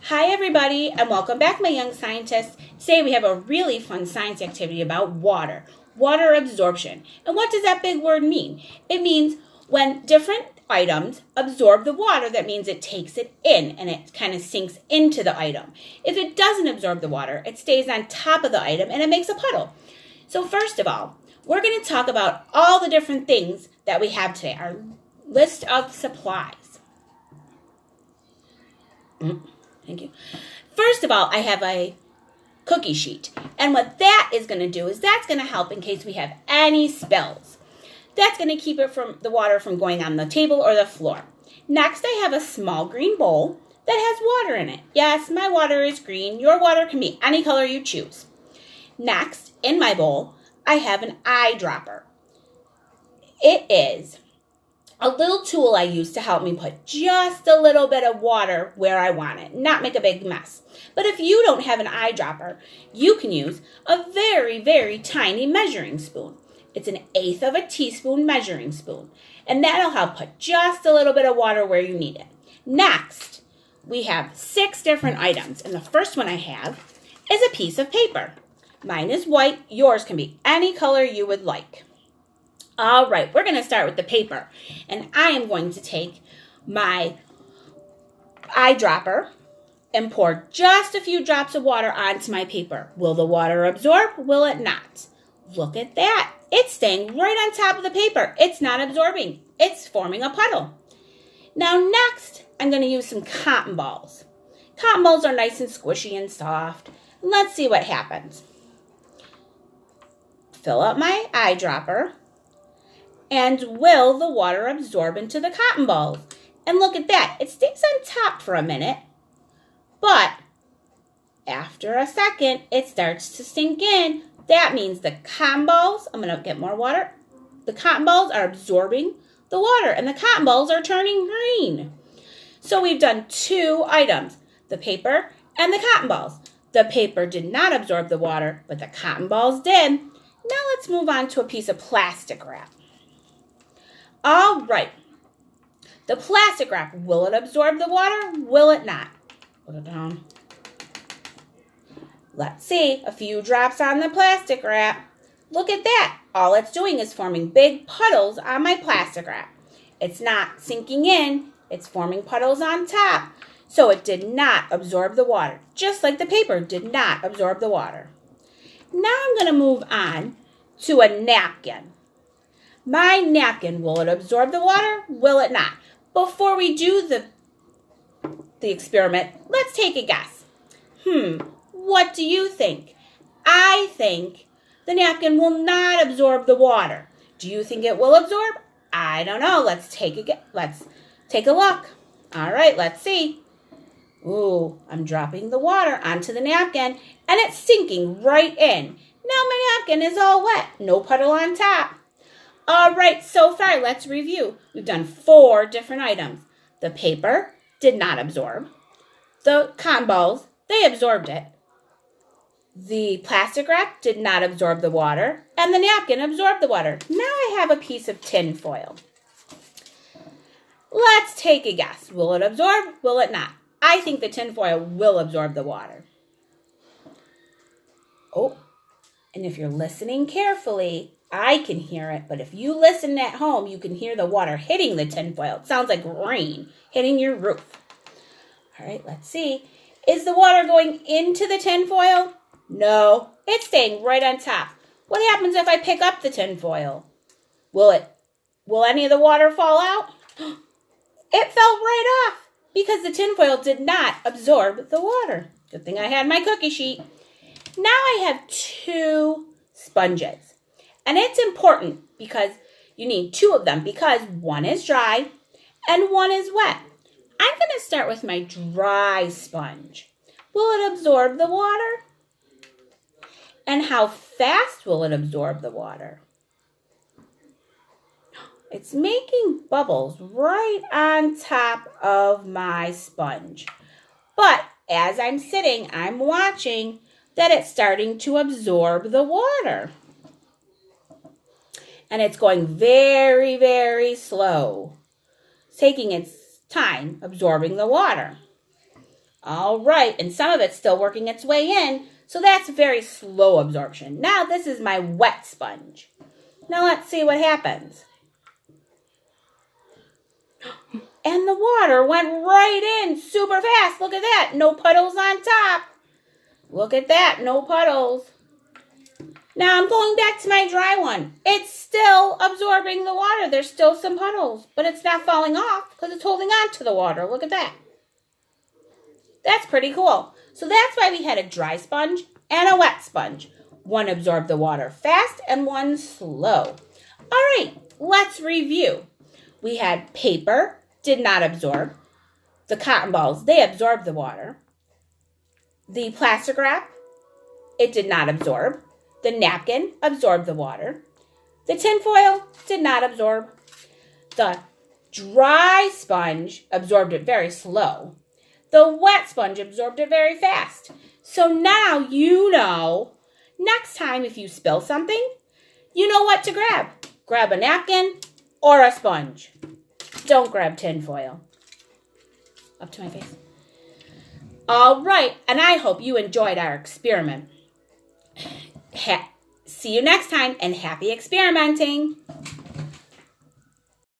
Hi everybody and welcome back, my young scientists. Today we have a really fun science activity about water absorption. And what does that big word mean? It means when different items absorb the water, that means it takes it in and it kind of sinks into the item. If it doesn't absorb the water, it stays on top of the item and it makes a puddle. So first of all, we're going to talk about all the different things that we have today, our list of supplies. Thank you. First of all, I have a cookie sheet. And what that is going to do is that's going to help in case we have any spills. That's going to keep it from the water from going on the table or the floor. Next, I have a small green bowl that has water in it. Yes, my water is green. Your water can be any color you choose. Next, in my bowl, I have an eyedropper. It is a little tool I use to help me put just a little bit of water where I want it, not make a big mess. But if you don't have an eyedropper, you can use a very, very tiny measuring spoon. It's an 1/8 of a teaspoon measuring spoon, and that'll help put just a little bit of water where you need it. Next, we have 6 different items, and the first one I have is a piece of paper. Mine is white. Yours can be any color you would like. All right, we're going to start with the paper. And I am going to take my eyedropper and pour just a few drops of water onto my paper. Will the water absorb? Will it not? Look at that. It's staying right on top of the paper. It's not absorbing. It's forming a puddle. Now next, I'm going to use some cotton balls. Cotton balls are nice and squishy and soft. Let's see what happens. Fill up my eyedropper. And will the water absorb into the cotton balls? And look at that. It stays on top for a minute. But after a second, it starts to sink in. That means the cotton balls, I'm going to get more water. The cotton balls are absorbing the water. And the cotton balls are turning green. So we've done 2 items. The paper and the cotton balls. The paper did not absorb the water, but the cotton balls did. Now let's move on to a piece of plastic wrap. All right, the plastic wrap, will it absorb the water? Will it not? Put it down. Let's see, a few drops on the plastic wrap. Look at that. All it's doing is forming big puddles on my plastic wrap. It's not sinking in. It's forming puddles on top. So it did not absorb the water, just like the paper did not absorb the water. Now I'm going to move on to a napkin. My napkin, will it absorb the water? Will it not? Before we do the experiment, let's take a guess. What do you think? I think the napkin will not absorb the water. Do you think it will absorb? I don't know. Let's take a look. All right, let's see. Ooh, I'm dropping the water onto the napkin, and it's sinking right in. Now my napkin is all wet. No puddle on top. All right, so far, let's review. We've done 4 different items. The paper did not absorb. The cotton balls, they absorbed it. The plastic wrap did not absorb the water. And the napkin absorbed the water. Now I have a piece of tin foil. Let's take a guess. Will it absorb? Will it not? I think the tin foil will absorb the water. Oh, and if you're listening carefully, I can hear it, but if you listen at home, you can hear the water hitting the tinfoil. It sounds like rain hitting your roof. All right, let's see. Is the water going into the tinfoil? No, it's staying right on top. What happens if I pick up the tinfoil? Will any of the water fall out? It fell right off because the tinfoil did not absorb the water. Good thing I had my cookie sheet. Now I have 2 sponges. And it's important because you need 2 of them because one is dry and one is wet. I'm going to start with my dry sponge. Will it absorb the water? And how fast will it absorb the water? It's making bubbles right on top of my sponge. But as I'm sitting, I'm watching that it's starting to absorb the water. And it's going very, very slow. It's taking its time absorbing the water. All right, and some of it's still working its way in, so that's very slow absorption. Now this is my wet sponge. Now let's see what happens. And the water went right in super fast. Look at that. No puddles on top. Look at that. No puddles. Now I'm going back to my dry one. It's still absorbing the water. There's still some puddles, but it's not falling off because it's holding on to the water. Look at that. That's pretty cool. So that's why we had a dry sponge and a wet sponge. One absorbed the water fast and one slow. All right, let's review. We had paper, did not absorb. The cotton balls, they absorbed the water. The plastic wrap, it did not absorb. The napkin absorbed the water. The tin foil did not absorb. The dry sponge absorbed it very slow. The wet sponge absorbed it very fast. So now you know, next time if you spill something, you know what to grab. Grab a napkin or a sponge. Don't grab tin foil. Up to my face. All right, and I hope you enjoyed our experiment. See you next time, and happy experimenting.